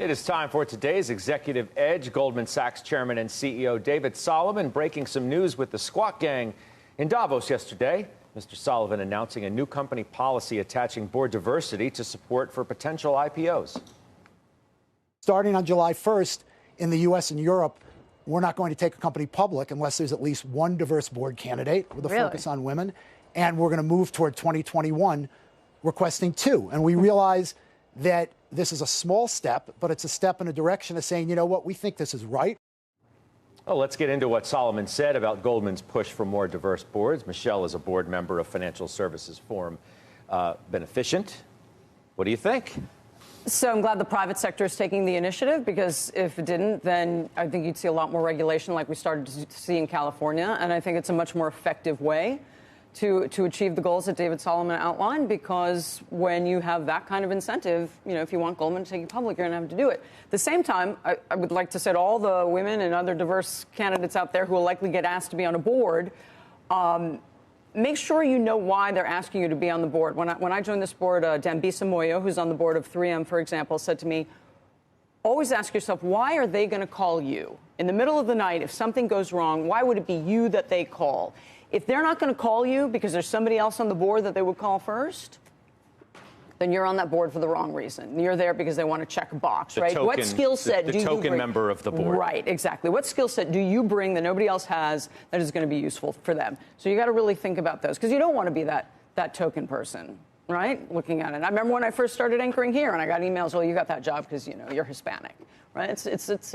It is time for today's Executive Edge. Goldman Sachs Chairman and CEO David Solomon breaking some news with the Squawk Gang in Davos yesterday. Mr. Solomon announcing a new company policy attaching board diversity to support for potential IPOs. Starting on July 1st, in the U.S. and Europe, we're not going to take a company public unless there's at least one diverse board candidate with a focus on women. And we're going to move toward 2021 requesting two. And we realize that this is a small step, but it's a step in a direction of saying, you know what, we think this is right. Well, let's get into what Solomon said about Goldman's push for more diverse boards. Michelle is a board member of financial services firm Beneficient. What do you think? So I'm glad the private sector is taking the initiative, because if it didn't, then I think you'd see a lot more regulation like we started to see in California. And I think it's a much more effective way to achieve the goals that David Solomon outlined, because when you have that kind of incentive, you know, if you want Goldman to take you public, you're going to have to do it. At the same time, I would like to say to all the women and other diverse candidates out there who will likely get asked to be on a board, make sure you know why they're asking you to be on the board. When I joined this board, Dambisa Moyo, who's on the board of 3M, for example, said to me, always ask yourself, why are they going to call you? In the middle of the night, if something goes wrong, why would it be you that they call? If they're not going to call you because there's somebody else on the board that they would call first, then you're on that board for the wrong reason. You're there because they want to check a box, right? What skill set do you bring? The token member of the board. Right, exactly. What skill set do you bring that nobody else has that is going to be useful for them? So you got to really think about those, because you don't want to be that token person, right? Looking at it. I remember when I first started anchoring here and I got emails, well, you got that job because, you know, you're Hispanic. Right, it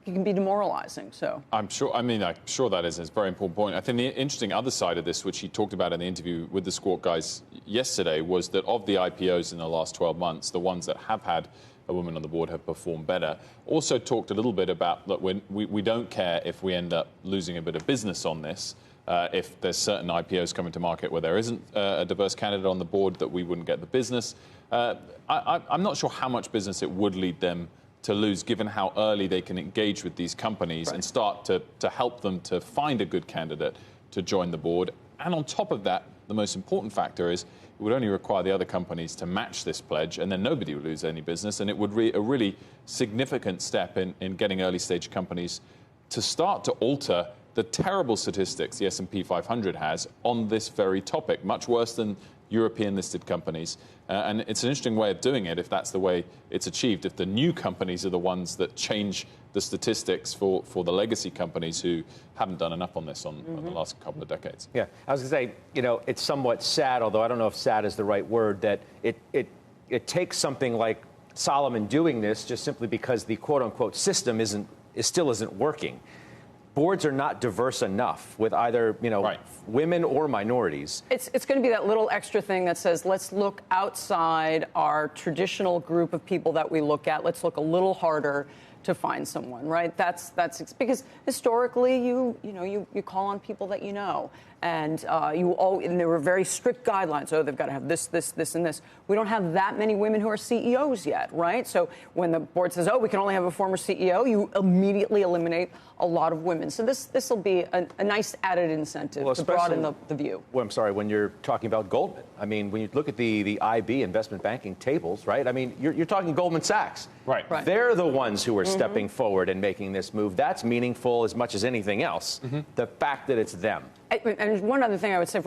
can be demoralizing. So I'm sure that is a very important point. I think the interesting other side of this, which he talked about in the interview with the Squawk guys yesterday, was that of the IPOs in the last 12 months, the ones that have had a woman on the board have performed better. Also talked a little bit about that we don't care if we end up losing a bit of business on this. If there's certain IPOs coming to market where there isn't a diverse candidate on the board, that we wouldn't get the business. I'm not sure how much business it would lead them to lose, given how early they can engage with these companies and start to help them to find a good candidate to join the board. And on top of that, the most important factor is it would only require the other companies to match this pledge, and then nobody would lose any business. And it would be a really significant step in getting early-stage companies to start to alter the terrible statistics the S&P 500 has on this very topic, much worse than European-listed companies. And it's an interesting way of doing it if that's the way it's achieved, if the new companies are the ones that change the statistics for the legacy companies who haven't done enough on this on the last couple of decades. Yeah, I was going to say, you know, it's somewhat sad, although I don't know if sad is the right word, that it takes something like Solomon doing this just simply because the quote-unquote system still isn't working. Boards are not diverse enough with either, you know, women or minorities. It's going to be that little extra thing that says, let's look outside our traditional group of people that we look at. Let's look a little harder to find someone, right? That's because historically you call on people that you know, and and there were very strict guidelines. Oh, they've got to have this, and this. We don't have that many women who are CEOs yet, right? So when the board says, oh, we can only have a former CEO, you immediately eliminate a lot of women. So this will be a nice added incentive to broaden the view. Well, I'm sorry, when you're talking about Goldman, I mean, when you look at the IB investment banking tables, right? I mean, you're talking Goldman Sachs. Right. They're the ones who are stepping forward and making this move. That's meaningful as much as anything else. The fact that it's them. And one other thing I would say,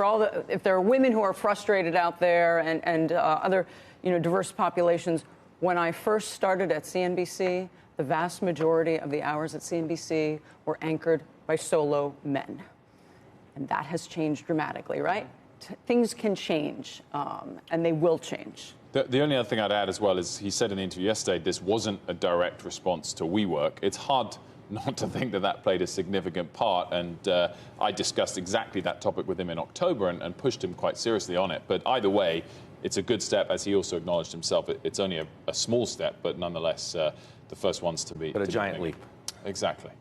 if there are women who are frustrated out there and other, diverse populations, when I first started at CNBC, the vast majority of the hours at CNBC were anchored by solo men. And that has changed dramatically, right? Things can change, and they will change. The only other thing I'd add as well is he said in the interview yesterday this wasn't a direct response to WeWork. It's hard not to think that played a significant part, and I discussed exactly that topic with him in October and pushed him quite seriously on it. But either way, it's a good step, as he also acknowledged himself. It's only a small step, but nonetheless the first ones to be. But a giant leap. Exactly.